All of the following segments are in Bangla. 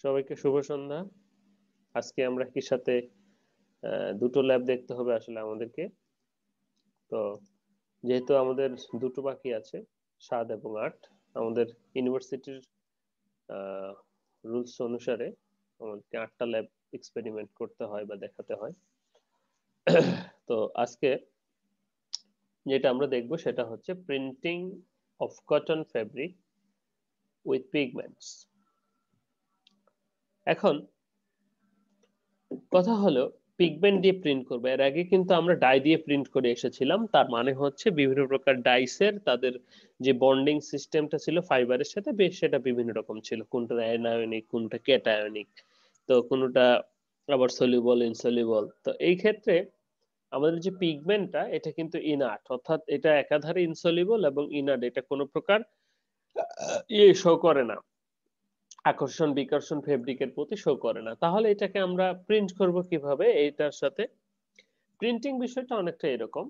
সবাইকে শুভ সন্ধ্যা। আজকে আমরা কি সাথে দুটো ল্যাব দেখতে হবে আসলে আমাদেরকে। তো যেহেতু আমাদের দুটো বাকি আছে, 7 এবং 8, আমাদের ইউনিভার্সিটির রুলস অনুসারে আমাদেরকে 8টা ল্যাব এক্সপেরিমেন্ট করতে হয় বা দেখাতে হয়। তো আজকে যেটা আমরা দেখব সেটা হচ্ছে printing of cotton fabric with pigments. এখন কথা হলো পিগমেন্ট দিয়ে প্রিন্ট করবে। এর আগে কিন্তু আমরা ডাই দিয়ে প্রিন্ট করে এসেছিলাম। তার মানে হচ্ছে বিভিন্ন প্রকার ডাইসের তাদের যে বন্ডিং সিস্টেমটা ছিল ফাইবারের সাথে বেশ সেটা বিভিন্ন রকম ছিল, কোনটা অ্যানায়নিক কোনটা ক্যাটায়নিক, তো কোনটা আবার সলিউবল ইনসলিউবল। তো এই ক্ষেত্রে আমাদের যে পিগমেন্টটা এটা কিন্তু ইনার্ট, অর্থাৎ এটা একাধারে ইনসলিউবল এবং ইনার্ট, এটা কোনো প্রকার শো করে না, আকর্ষণ বিকর্ষণ ফেব্রিকের প্রতি শো করে না। তাহলে এটাকে আমরা প্রিন্ট করব কিভাবে? এইটার সাথে প্রিন্টিং বিষয়টা অনেকটা এরকম,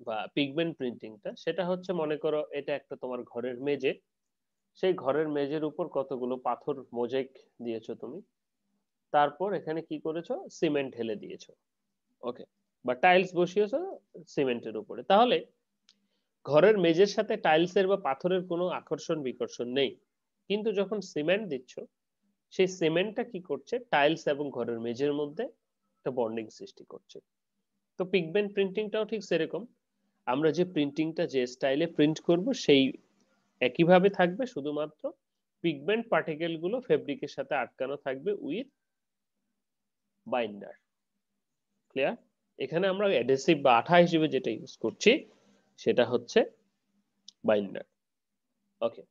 বা পিগমেন্ট প্রিন্টিংটা সেটা হচ্ছে, মনে করো এটা একটা তোমার ঘরের মেঝে, সেই ঘরের মেঝের উপর কতগুলো পাথর মোজাইক দিয়েছো তুমি, তারপর এখানে কি করেছো? সিমেন্ট ঢেলে দিয়েছো, ওকে, বা টাইলস বসিয়েছো সিমেন্টের উপরে। তাহলে ঘরের মেঝের সাথে টাইলসের বা পাথরের কোনো আকর্ষণ বিকর্ষণ নেই, কিন্তু যখন সিমেন্ট দিচ্ছ সেই সিমেন্টটা কি করছে? টাইলস এবং ঘরের মেঝের মধ্যে একটা বন্ডিং সৃষ্টি করছে। তো পিগমেন্ট প্রিন্টিংটাও ঠিক সেরকম। আমরা যে প্রিন্টিংটা যে স্টাইলে প্রিন্ট করব সেই একইভাবে থাকবে, শুধুমাত্র পিগমেন্ট পার্টিকেল গুলো ফেব্রিকের সাথে আটকানো থাকবে উইথ বাইন্ডার। ক্লিয়ার? এখানে আমরা অ্যাডহেসিভ বা আঠা হিসেবে যেটা ইউজ করছি সেটা হচ্ছে বাইন্ডার। ওকে,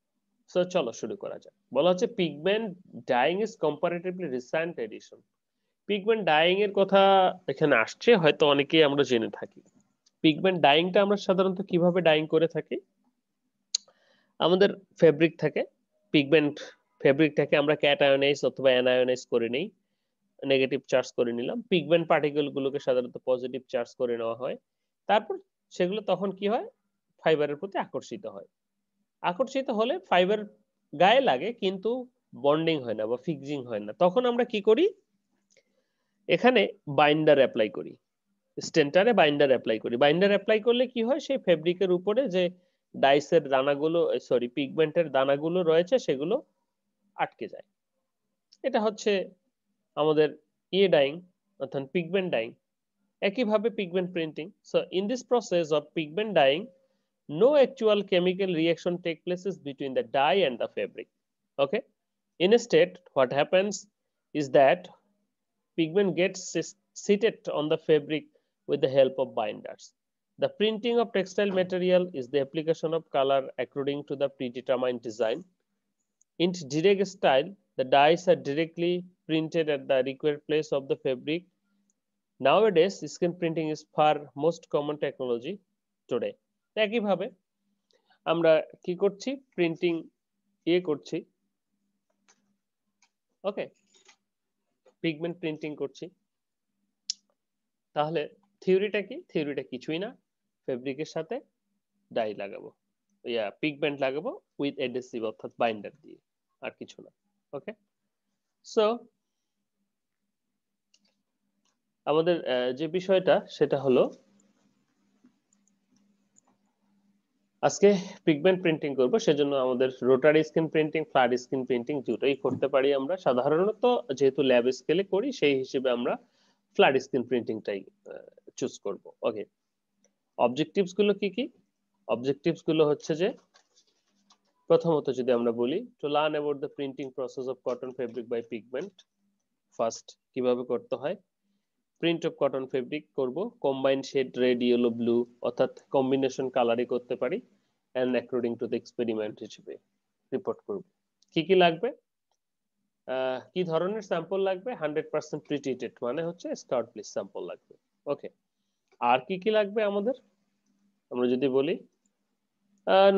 সো চলো শুরু করা যাক। বলা হচ্ছে pigment dyeing is comparatively recent addition. Pigment dyeing এর কথা এখানে আসছে, হয়তো অনেকেই আমরা জেনে থাকি। পিগমেন্ট ডাইংটা আমরা সাধারণত কিভাবে ডাইং করে থাকি? আমাদের ফেব্রিক থাকে, পিগমেন্ট ফেব্রিকটাকে আমরা ক্যাটায়নাইজ অথবা অ্যানায়নাইজ করে নেই, নেগেটিভ চার্জ করে নিলাম। পিগমেন্ট পার্টিকেল গুলোকে সাধারণত পজিটিভ চার্জ করে নেওয়া হয়। তারপর সেগুলো তখন কি হয়? ফাইবারের প্রতি আকর্ষিত হয়। আকর্ষিত হলে ফাইবার গায়ে লাগে কিন্তু বন্ডিং হয় না বা ফিক্সিং হয় না। তখন আমরা কি করি? এখানে বাইন্ডার অ্যাপ্লাই করি, স্টেন্টারে বাইন্ডার অ্যাপ্লাই করি। বাইন্ডার অ্যাপ্লাই করলে কি হয়? সেই ফেব্রিকের উপরে যে ডাইসের দানাগুলো, সরি পিগমেন্টের দানাগুলো রয়েছে সেগুলো আটকে যায়। এটা হচ্ছে আমাদের ডাইং, অর্থাৎ পিগমেন্ট ডাইং। একইভাবে pigment printing. So in this process of pigment dyeing, no actual chemical reaction take places between the dye and the fabric. Okay, instead what happens is that pigment gets seated on the fabric with the help of binders. The printing of textile material is the application of color according to the predetermined design. In direct style, the dyes are directly printed at the required place of the fabric. Nowadays, screen printing is far most common technology today. একইভাবে আমরা কি করছি? প্রিন্টিং করছি, ওকে, পিগমেন্ট প্রিন্টিং করছি। তাহলে থিওরিটা কি? থিওরিটা কিছুই না, ফেব্রিকের সাথে ডাই লাগাবো, পিগমেন্ট লাগাবো উইথ অ্যাডহেসিভ অর্থাৎ বাইন্ডার দিয়ে, আর কিছু না। ওকে, সো আমাদের যে বিষয়টা সেটা হলো আজকে পিগমেন্ট প্রিন্টিং করব, সেজন্য আমাদের rotary screen printing, flat screen printing দুটোই করতে পারি আমরা। সাধারণত যেহেতু ল্যাব স্কেলে করি সেই হিসেবে আমরা ফ্ল্যাট স্ক্রিন প্রিন্টিংটাই চুজ করব। ওকে, অবজেক্টিভস গুলো কি কি? অবজেক্টিভস গুলো হচ্ছে যে, প্রথমত যদি আমরা বলি, to learn about the printing process of cotton fabric by pigment. First কিভাবে করতে হয়? প্রিন্ট অফ কটন ফেব্রিক করব, combine shade red yellow blue, অর্থাৎ কম্বিনেশন কালারই করতে পারি, and according to the experiment হিসেবে রিপোর্ট করব। কি কি লাগবে? কি ধরনের স্যাম্পল লাগবে? 100% প্রিট্রিটেড, মানে হচ্ছে স্টার্ট প্লিস স্যাম্পল লাগবে। ওকে, আর কি কি লাগবে আমাদের? আমরা যদি বলি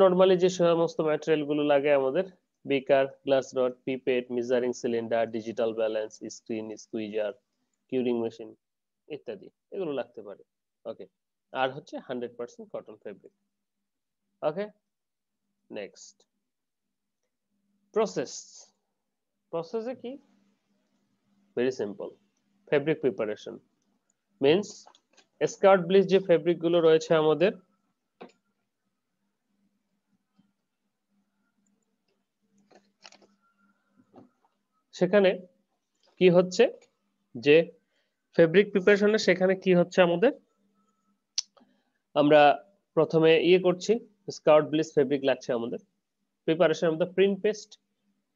নরমালি যে সমস্ত ম্যাটেরিয়াল গুলো লাগে আমাদের, বেকার, glass rod, pipette, measuring cylinder, digital balance, screen, squeezer, curing machine ইত্যাদি, এগুলো লাগতে পারে। ওকে, আর হচ্ছে 100% কটন ফেব্রিক। ওকে, নেক্সট প্রসেস। প্রসেসে কি very simple fabric preparation means skirt bleach যে ফেব্রিক গুলো রয়েছে আমাদের সেখানে কি হচ্ছে যে ফেব্রিক প্রিপারেশনে সেখানে কি হচ্ছে আমাদের আমরা প্রথমে করছি স্কার্ট ব্লিচ ফেব্রিক লাগছে আমাদের preparation of the print paste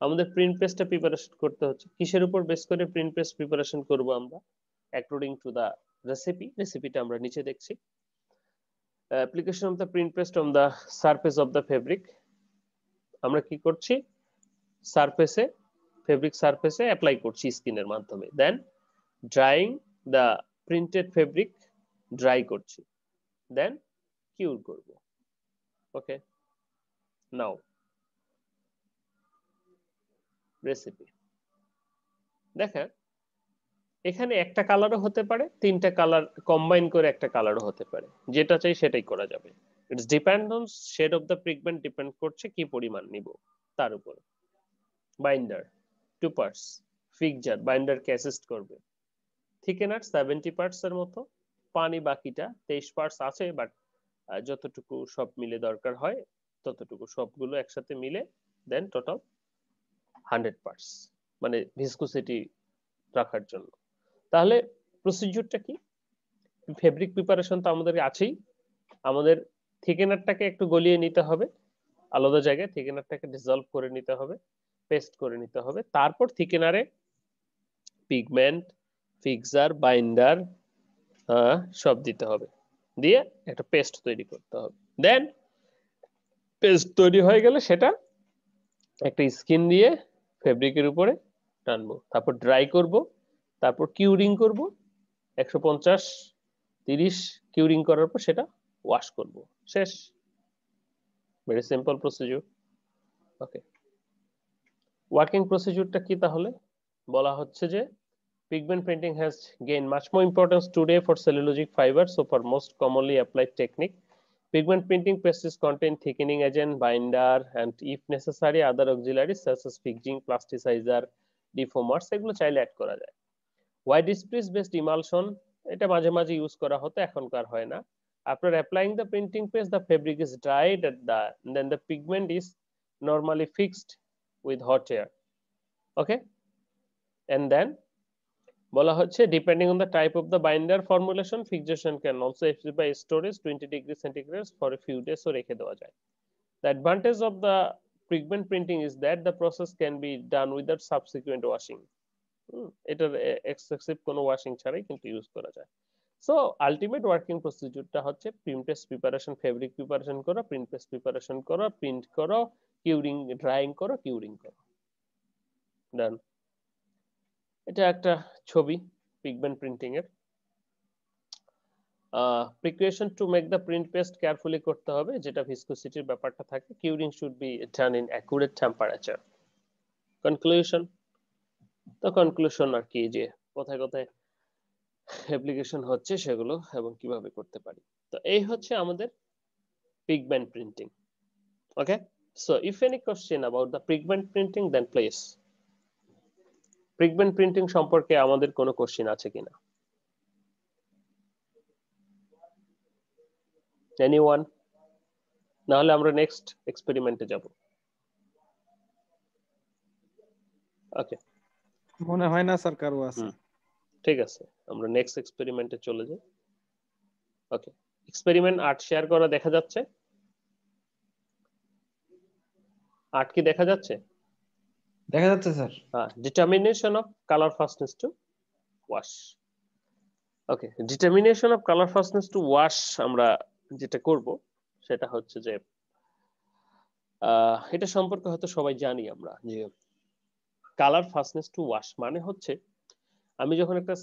আমাদের প্রিন্ট পেস্টটা প্রিপারেশন করতে হচ্ছে কিসের উপর বেস করে প্রিন্ট পেস্ট প্রিপারেশন করব আমরা অ্যাকর্ডিং টু দা রেসিপিটা আমরা নিচে দেখছি application of the print paste on the surface of the fabric আমরা কি করছি সারফেসে ফেব্রিক সারফেসে অ্যাপ্লাই করছি স্কিনের মাধ্যমে then drying the printed fabric dry করছি দেন কিউর করব ওকে নাও রেসিপি দেখেন এখানে একটা কালারও হতে পারে তিনটা কালার কম্বাইন করে একটা কালারও হতে পারে যেটা চাই সেটাই করা যাবে it's depend on shade of the pigment depend করছে কি পরিমাণ নিব তার উপর বাইন্ডার 2 পার্টস ফিক্সচার বাইন্ডারকে অ্যাসিস্ট করবে থিকেনার 70 পার্টস এর মতো পানি বাকিটা 23 পার্টস আছে বাট যতটুকু সব মিলে দরকার হয় ততটুকু সবগুলো একসাথে মিলে দেন টোটাল 100 পার্টস মানে ভিসকোসিটি রাখার জন্য তাহলে প্রসিডিউরটা কি ফেব্রিক প্রিপারেশন তো আমাদের আছেই আমাদের থিকেনারটাকে একটু গলিয়ে নিতে হবে আলাদা জায়গায় থিকেনারটাকে ডিসলভ করে নিতে হবে পেস্ট করে নিতে হবে তারপর থিকেনারে পিগমেন্ট ফিক্সার বাইন্ডার সব দিতে হবে দিয়ে একটা পেস্ট তৈরি করতে হবে দেন পেস্ট তৈরি হয়ে গেলে সেটা একটা স্কিন দিয়ে ফেব্রিকের উপরে টানবো তারপর ড্রাই করব তারপর কিউরিং করব 150 30 কিউরিং করার পর সেটা ওয়াশ করব শেষ ভেরি সিম্পল প্রসিডিউর ওকে ওয়ার্কিং প্রসিডিউরটা কি তাহলে বলা হচ্ছে যে pigment printing has gained much more importance today for cellulosic fibers so for most commonly applied technique pigment printing presses contain thickening agent binder and if necessary other auxiliaries such as fixing plasticizer defoamers এগুলো চাইলে অ্যাড করা যায় white disprise based emulsion এটা মাঝে মাঝে ইউজ করা হতো এখনকার হয় না after applying the printing paste the fabric is dried then the pigment is normally fixed with hot air okay and then বলা হচ্ছে depending on the type of the binder formulation fixation can also achieve by storage 20 degree centigrade for a few days ও রেখে দেওয়া যায় the advantage of the pigment printing is that the process can be done without subsequent washing এটার এক্সেসিভ কোনো ওয়াশিং ছাড়াই কিন্তু ইউজ করা যায় সো আলটিমেট ওয়ার্কিং প্রসিডিউরটা হচ্ছে print paste preparation fabric preparation করো প্রিন্ট পেস্ট প্রিপারেশন করো প্রিন্ট করো কিউরিং ড্রাইং করো কিউরিং করো ডান এটা একটা ছবি পিগমেন্ট প্রিন্টিং এর preparation to make the print paste carefully করতে হবে যেটা ভিসকোসিটির ব্যাপারটা থাকে curing should be done in accurate temperature conclusion তো কনক্লুশন আর কি যে কোথায় কোথায় অ্যাপ্লিকেশন হচ্ছে সেগুলো এবং কিভাবে করতে পারি তো এই হচ্ছে আমাদের pigment printing okay so if any question about the pigment printing then please pigment printing সম্পর্কে আমাদের কোনো কোশ্চেন আছে কিনা এনিওয়ান না হলে আমরা নেক্সট এক্সপেরিমেন্টে যাব ওকে মনে হয় না স্যার কারো আছে ঠিক আছে আমরা নেক্সট এক্সপেরিমেন্টে চলে যাই ওকে এক্সপেরিমেন্ট 8 শেয়ার করা দেখা যাচ্ছে 8 কি দেখা যাচ্ছে sir determination of colour fastness two wash okay determination of colour fastness two wash আমরা যেটা করব সেটা হচ্ছে যে এটা সম্পর্কে হয়তো সবাই জানি আমরা যে কালার ফাস্টনেস টু ওয়াশ মানে হচ্ছে আমি যখন একটা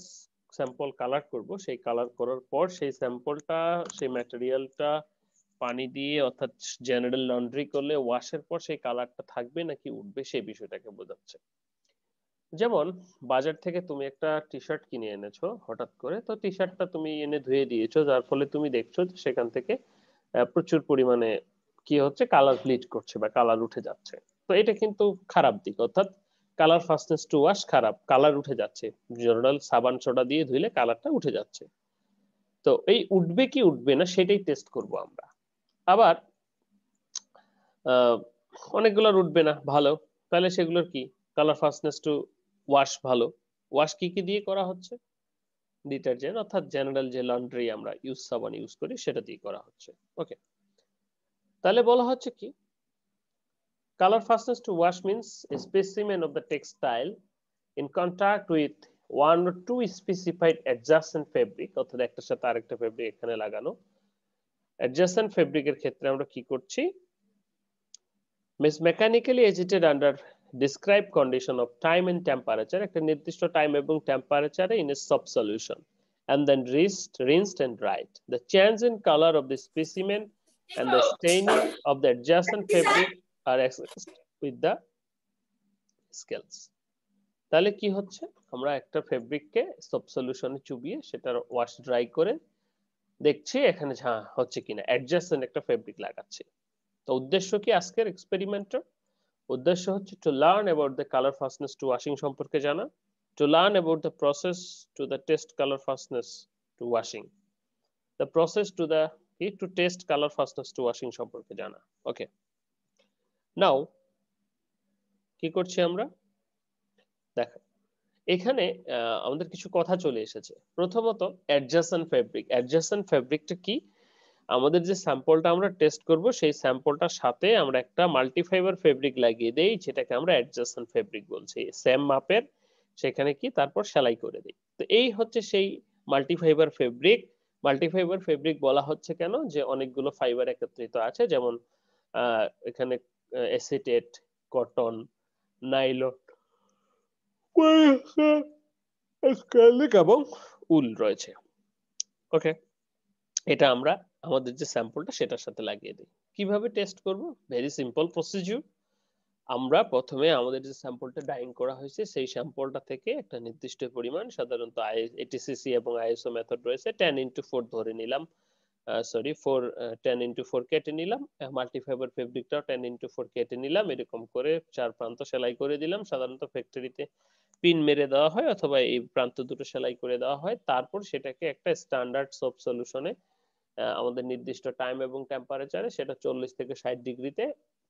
স্যাম্পল কালার করব সেই কালার করার পর সেই স্যাম্পলটা সেই ম্যাটেরিয়ালটা পানি দিয়ে অর্থাৎ জেনারেল লন্ড্রি করলে ওয়াশের পর সেই কালারটা থাকবে নাকি উঠবে সেই বিষয়টাকে বোঝাচ্ছে যেমন বাজার থেকে তুমি একটা টি শার্ট কিনে এনেছো হঠাৎ করে তো টি শার্টটা তুমি এনে ধুয়ে দিয়েছো যার ফলে তুমি দেখছো যে সেখান থেকে প্রচুর পরিমাণে কি হচ্ছে কালার ব্লিড করছে বা কালার উঠে যাচ্ছে তো এটা কিন্তু খারাপ দিক অর্থাৎ কালার ফাস্টনেস টু ওয়াশ খারাপ, কালার উঠে যাচ্ছে, জেনারেল সাবান সোডা দিয়ে ধুইলে কালারটা উঠে যাচ্ছে। তো এই উঠবে কি উঠবে না সেটাই টেস্ট করব আমরা। আবার অনেকগুলোর উঠবে না, ভালো, তাহলে সেগুলোর কি কালার ফাস্টনেস টু ওয়াশ ভালো। ওয়াশ কি কি দিয়ে করা হচ্ছে? ডিটারজেন্ট অর্থাৎ জেনারেল যে লন্ড্রি আমরা সাবান ইউজ করি সেটা দিয়ে করা হচ্ছে। ওকে, তাহলে বলা হচ্ছে কি color fastness to wash means a specimen of the textile in contact with one or two specified adjacent fabric, অর্থাৎ একটার সাথে আরেকটা ফেব্রিক এখানে লাগানো। adjacent fabric এর ক্ষেত্রে আমরা কি করছি? means mechanically agitated under described condition of time and temperature, একটা নির্দিষ্ট টাইম এবং টেম্পারেচারে in a soft solution, and then rinsed and dried. The change in color of the specimen and the staining of the adjacent fabric are assessed with the scales. তাহলে কি হচ্ছে, আমরা একটা ফেব্রিককে সফট সলিউশনে চুবিয়ে সেটার ওয়াশ ড্রাই করে দেখছি এখানে হচ্ছে কিনা, অ্যাডজাসেন্ট একটা ফেব্রিক লাগাচ্ছি। তো উদ্দেশ্য কি আজকের এক্সপেরিমেন্টের? উদ্দেশ্য হচ্ছে to learn about the colour fastness to washing সম্পর্কে জানা, to learn about the process to the test colour fastness to washing, the process to the to test colour fastness to washing সম্পর্কে জানা। ওকে, নাও কি করছি আমরা, দেখো এখানে আমাদের কিছু কথা চলে এসেছে। প্রথমত অ্যাডজাসেন্ট ফেব্রিক। অ্যাডজাসেন্ট ফেব্রিকটা কি? আমাদের যে স্যাম্পলটা আমরা টেস্ট করব সেই স্যাম্পলটার সাথে আমরা একটা মাল্টিফাইবার ফেব্রিক লাগিয়ে দেই, যেটাকে আমরা অ্যাডজাসেন্ট ফেব্রিক বলছি। সেম মাপের সেখানে কি তারপর সেলাই করে দেই। তো এই হচ্ছে সেই মাল্টিফাইবার ফেব্রিক। মাল্টিফাইবার ফেব্রিক বলা হচ্ছে কেন? যে অনেকগুলো ফাইবার একত্রিত আছে, যেমন এখানে অ্যাসিটেট, কটন, নাইলন এবং উল রয়েছে। ওকে, এটা আমরা আমাদের যে স্যাম্পলটা সেটার সাথে লাগিয়ে দিই। কিভাবে টেস্ট করব? Very simple procedure. আমরা প্রথমে আমাদের যে স্যাম্পলটা ডাইং করা হয়েছে সেই স্যাম্পলটা থেকে একটা নির্দিষ্ট পরিমাণ, সাধারণত এটিসিসি এবং আইএসও মেথড রয়েছে, 10x4 ধরে নিলাম, সরি 10x4 কেটে নিলাম, মাল্টিফাইবার ফেব্রিকটাও 10x4 কেটে নিলাম, এরকম করে চার প্রান্ত সেলাই করে দিলাম। সাধারণত ফ্যাক্টরিতে পিন মেরে দেওয়া হয় অথবা এই প্রান্ত দুটো সেলাই করে দেওয়া হয়। তারপর সেটাকে একটা স্ট্যান্ডার্ড সোপ সলিউশনে আমাদের নির্দিষ্ট টাইম এবং টেম্পারেচারে, সেটা 40 থেকে 60 ডিগ্রিতে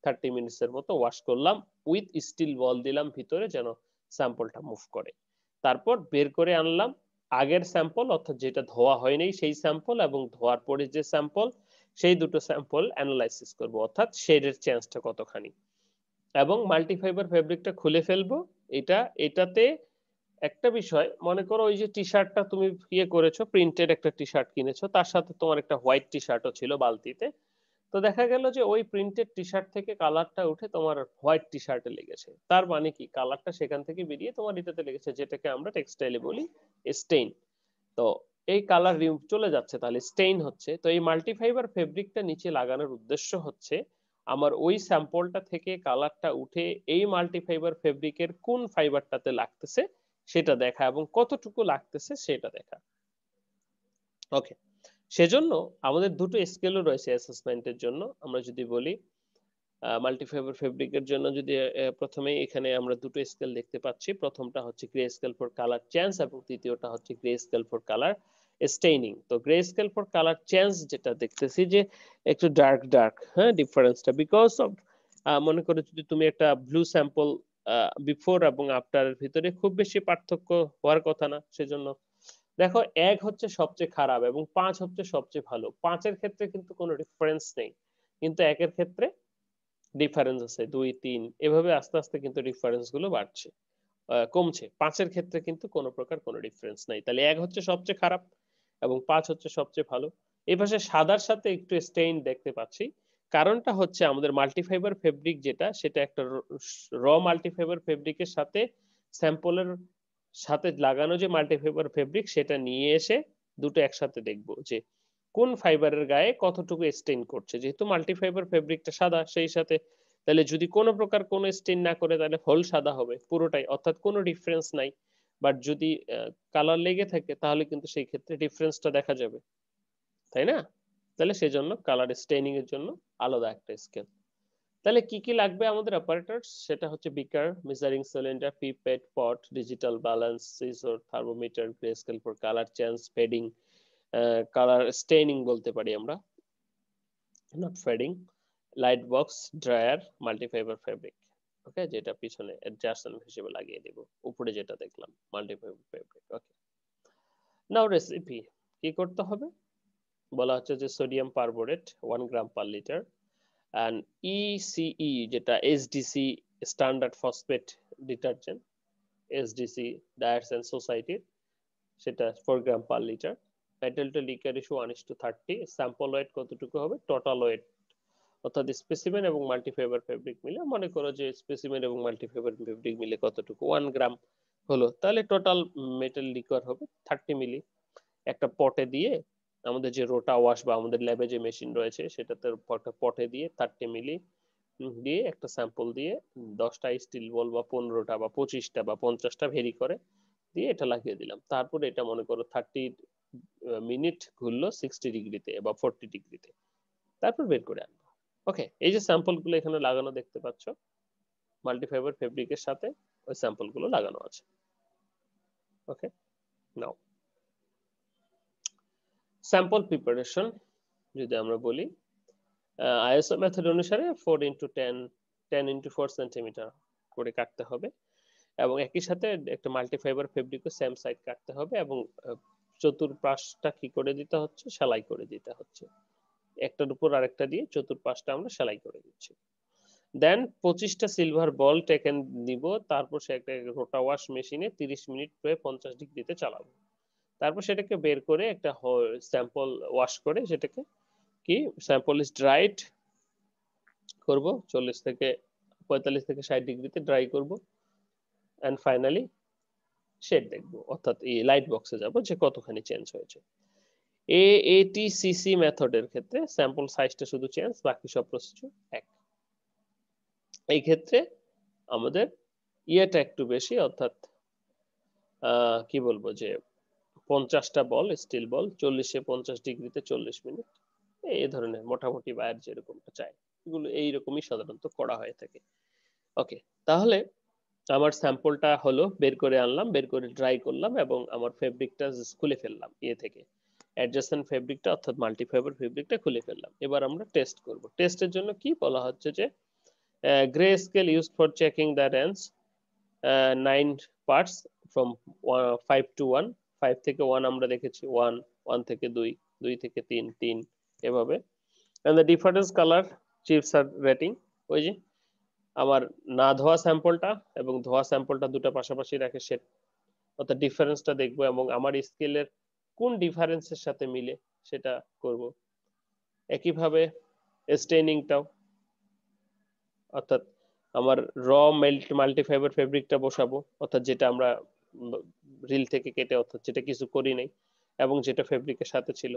30 মিনিটসের মতো ওয়াশ করলাম, উইথ স্টিল বল দিলাম ভিতরে যেন স্যাম্পলটা মুভ করে। তারপর বের করে আনলাম আগের স্যাম্পল, অর্থাৎ যেটা ধোয়া হয়নি সেই স্যাম্পল, এবং ধোয়ার পরে যে স্যাম্পল, সেই দুটো স্যাম্পল অ্যানালাইসিস করব, অর্থাৎ শেডের চেঞ্জটা কতখানি। এবং মাল্টিফাইবার ফেব্রিকটা খুলে ফেলবো। এটাতে একটা বিষয় মনে করো, ওই যে টি শার্টটা তুমি করেছো, প্রিন্টেড একটা টি শার্ট কিনেছো, তার সাথে তোমার একটা হোয়াইট টি শার্টও ছিল বালতিতে। তো দেখা গেল যে ওই প্রিন্টেড টি শার্ট থেকে কালারটা উঠে তোমার হোয়াইট টি শার্টে লেগেছে। তার মানে কি, কালারটা সেখান থেকে বেরিয়ে তোমার এটাতে লেগেছে, যেটাকে আমরা টেক্সটাইলে বলি স্টেইন। তো এই কালার চলে যাচ্ছে, তাহলে স্টেইন হচ্ছে। তো এই মাল্টিফাইবার ফেব্রিকটা নিচে লাগানোর উদ্দেশ্য হচ্ছে আমার ওই স্যাম্পলটা থেকে কালারটা উঠে এই মাল্টিফাইবার ফেব্রিকের কোন ফাইবারটাতে লাগতেছে সেটা দেখা, এবং কতটুকু লাগতেছে সেটা দেখা। ওকে, সেজন্য আমাদের দুটো স্কেলও রয়েছে অ্যাসেসমেন্টের জন্য। আমরা যদি বলি মাল্টিফাইবার ফেব্রিকের জন্য, যদি প্রথমে এখানে আমরা দুটো স্কেল দেখতে পাচ্ছি। প্রথমটা হচ্ছে grey scale for colour change এবং দ্বিতীয়টা হচ্ছে grey scale for colour staining. তো grey scale for colour change যেটা দেখতেছি যে একটু ডার্ক, হ্যাঁ, ডিফারেন্সটা বিকজ অফ, মনে করো যদি তুমি একটা ব্লু স্যাম্পল বিফোর এবং আফটার ভিতরে খুব বেশি পার্থক্য হওয়ার কথা না। সেজন্য দেখো 1 হচ্ছে সবচেয়ে খারাপ এবং 5 হচ্ছে সবচেয়ে ভালো। 5-এর ক্ষেত্রে কিন্তু কোনো ডিফারেন্স নেই, কিন্তু 1-এর ক্ষেত্রে ডিফারেন্স আছে, 2, 3 এভাবে আস্তে আস্তে কিন্তু ডিফারেন্স গুলো বাড়ছে, কমছে। 5-এর ক্ষেত্রে কিন্তু কোনো প্রকার কোনো ডিফারেন্স নাই। তাহলে 1 হচ্ছে সবচেয়ে খারাপ এবং 5 হচ্ছে সবচেয়ে ভালো। এই পাশে সাদার সাথে একটু স্টেইন দেখতে পাচ্ছি। কারণটা হচ্ছে আমাদের মাল্টিফাইবার ফেব্রিক যেটা, সেটা একটা র মাল্টিফাইবার ফেব্রিকের সাথে স্যাম্পলের সাথে লাগানো যে মাল্টিফাইবার ফেব্রিক সেটা নিয়ে এসে দুটো একসাথে দেখবো যে কোন ফাইবারের গায়ে কতটুকু স্টেইন করছে। যেহেতু মাল্টিফাইবার ফেব্রিকটা সাদা, সেই সাথে তাহলে যদি কোনো প্রকার কোনো স্টেইন না করে তাহলে হোল সাদা হবে পুরোটাই, অর্থাৎ কোনো ডিফারেন্স নাই। বাট যদি কালার লেগে থাকে তাহলে কিন্তু সেই ক্ষেত্রে ডিফারেন্সটা দেখা যাবে, তাই না? তাহলে সেজন্য কালার স্টেইনিং এর জন্য আলাদা একটা স্কেল। তাহলে কি কি লাগবে আমাদের অপারেটরস, সেটা হচ্ছে beaker, measuring cylinder, pipette, pot, digital balance, scissor, thermometer, grey scale for colour change, fading, colour staining বলতে পারি আমরা, not fading, light box, dryer, multifibre fabric. Okay, যেটা পিছনে অ্যাডজাস্টমেন্ট হিসেবে লাগিয়ে দেব, উপরে যেটা দেখলাম মাল্টিফাইবার ফেব্রিক। ওকে, নাও রেসিপি কি করতে হবে, বলা হচ্ছে যে sodium perborate 1 gram per litre, and ECE যেটা SDC standard phosphate detergent, SDC dyers and সোসাইটির, সেটা 4 gram per litre. Material to liquor ratio 1:30। Sample weight কতটুকু হবে, টোটাল ওয়েট অর্থাৎ স্পেসিমেন এবং মাল্টিফাইবার ফেব্রিক মিলে, মনে করো যে স্পেসিমেন এবং মাল্টিফাইবার ফেব্রিক মিলে কতটুকু 1 গ্রাম হলো, তাহলে টোটাল মেটাল লিকার হবে 30 মিলি। একটা পটে দিয়ে আমাদের যে রোটা ওয়াশ বা আমাদের ল্যাবে যে মেশিন রয়েছে সেটাতে পটে দিয়ে 30 মিলি দিয়ে একটা স্যাম্পল দিয়ে 10টা স্টিল বল বা 15টা বা 25টা বা 50টা ভেরি করে দিয়ে এটা লাগিয়ে দিলাম। তারপরে এটা মনে করো 30 মিনিট ঘুরলো 60 ডিগ্রিতে বা 40 ডিগ্রিতে, তারপর বের করে আনবো। ওকে, এই যে স্যাম্পল গুলো এখানে লাগানো দেখতে পাচ্ছ, মাল্টিফাইবার ফেব্রিকের সাথে ওই স্যাম্পল গুলো লাগানো আছে। ওকে, নাও স্যাম্পল প্রিপারেশন যদি আমরা বলি, আইএসও মেথড অনুসারে 4x10 x 4 সেন্টিমিটার করে কাটতে হবে, এবং একই সাথে একটা মাল্টিফাইবার ফেব্রিকও সেম সাইড কাটতে হবে, এবং চতুর্পাশটা কি করে দিতে হচ্ছে, সেলাই করে দিতে হচ্ছে, একটার উপর আরেকটা দিয়ে চতুর্পাশটা আমরা সেলাই করে দিচ্ছি। দেন 25টা সিলভার বল টেকেন নিব, তারপর সে একটা রোটা ওয়াশ মেশিনে 30 মিনিট করে 50 ডিগ্রিতে চালাবো, তারপর সেটাকে বের করে একটা স্যাম্পল ওয়াশ করে সেটাকে কি স্যাম্পল ইজ ড্রাইড করব 40 থেকে 45 থেকে 60 ডিগ্রিতে ড্রাই করব, এন্ড ফাইনালি শেড দেখব, অর্থাৎ এই লাইট বক্সে যাব যে কতখানি চেঞ্জ হয়েছে। AATCC মেথডের ক্ষেত্রে স্যাম্পল সাইজটা শুধু চেঞ্জ, বাকি সব প্রসিডিউর এক। এই ক্ষেত্রে আমাদের ইয়েটা একটু বেশি, অর্থাৎ কি বলবো যে 50টা বল স্টিল বল 40-এ 50 ডিগ্রিতে 40 মিনিট, এই ধরনের মোটামুটি বায়ার যেরকমটা চায় এগুলো এইরকমই সাধারণত করা হয়ে থাকে। ওকে, তাহলে আমার স্যাম্পলটা হলো, বের করে আনলাম, বের করে ড্রাই করলাম এবং আমার ফেব্রিকটা খুলে ফেললাম ইয়ে থেকে, অ্যাডজাসেন্ট ফেব্রিকটা অর্থাৎ মাল্টিফাইবার ফেব্রিকটা খুলে ফেললাম। এবার আমরা টেস্ট করব। টেস্টের জন্য কি বলা হচ্ছে যে grey scale used for checking the range 9 parts from 5 to 1, 5 থেকে 1 আমরা দেখেছি, 1, 1 থেকে 2, 2 থেকে 3, 3 এভাবে। and the difference color chips are rating, ওই যে আমার না ধোয়া স্যাম্পলটা এবং ধোয়া স্যাম্পলটা দুটো পাশাপাশি রেখে সেট, অর্থাৎ ডিফারেন্সটা দেখবো এবং আমার স্কেলের কোন ডিফারেন্সের সাথে মিলে সেটা করব। একইভাবে স্টেইনিংটাও, অর্থাৎ আমার র মাল্টিফাইবার ফেব্রিকটা বসাবো, অর্থাৎ যেটা আমরা রিল থেকে কেটে, অর্থাৎ যেটা কিছু করি নাই এবং যেটা ফেব্রিকের সাথে ছিল,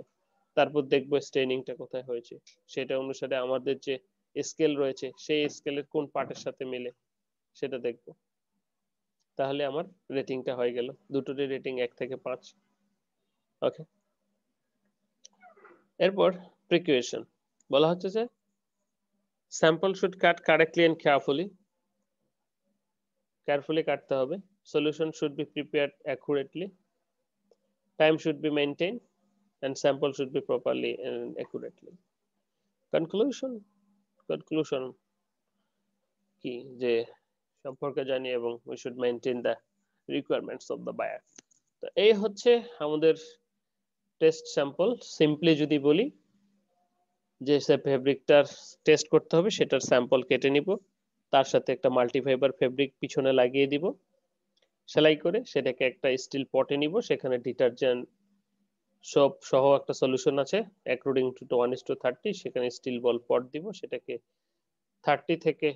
তারপর দেখবো স্টেইনিংটা কোথায় হয়েছে, সেটা অনুসারে আমাদের যে স্কেল রয়েছে সেই স্কেলের কোন পার্টের সাথে মিলে সেটা দেখবো। তাহলে আমার রেটিংটা হয়ে গেল, দুটোরই রেটিং 1 থেকে 5। ওকে, এরপর প্রিকুয়েশন বলা হচ্ছে যে sample should cut correctly and carefully কাটতে হবে, solution should be prepared accurately, time should be maintain, and sample should be properly and accurately. Conclusion কি যে সম্পর্কে জানি এবং we should maintain the requirements of the buyer। তো এই হচ্ছে আমাদের টেস্ট স্যাম্পল। সিম্পলি যদি বলি যে ফেব্রিকটার টেস্ট করতে হবে সেটার স্যাম্পল কেটে নিব, তার সাথে একটা মাল্টিফাইবার ফেব্রিক পিছনে লাগিয়ে দিব সেলাই করে, সেটাকে একটা স্টিল পটে নিব, সেখানে ডিটারজেন্ট সব সহ একটা সলিউশন আছে অ্যাকর্ডিং টু 1:30, সেখানে স্টিল বল পট দিব, সেটাকে 30 থেকে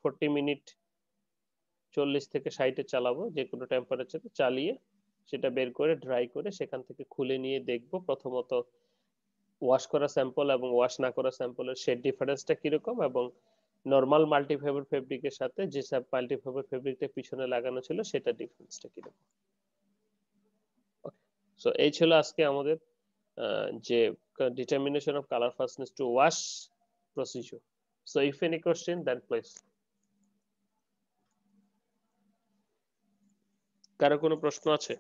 40 মিনিট 40 থেকে 60-এ চালাবো, যে কোনো টেম্পারেচারে চালিয়ে সেটা বের করে ড্রাই করে সেখান থেকে খুলে নিয়ে দেখব প্রথমত ওয়াশ করা স্যাম্পল এবং ওয়াশ না করা স্যাম্পলের শেড ডিফারেন্সটা কিরকম, এবং নর্মাল মাল্টিফাইবার ফেব্রিকের সাথে যে সব মাল্টিফাইবার ফেব্রিকটা পিছনে লাগানো ছিল সেটা ডিফারেন্সটা কিরকম। সো এই ছিল আজকে আমাদের যে determination of colour fastness two wash procedure, So if any question, then please. কারো কোনো প্রশ্ন আছে?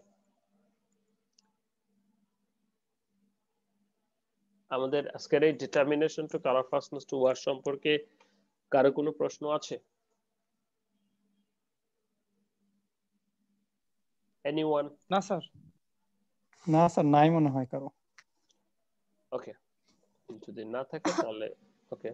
আমাদের আজকের এই determination to colour fastness to wear সম্পর্কে কারো কোনো প্রশ্ন আছে? Anyone? না স্যার, না স্যার, নাই মনে হয় কারো। ওকে, যদি না থাকে তাহলে ওকে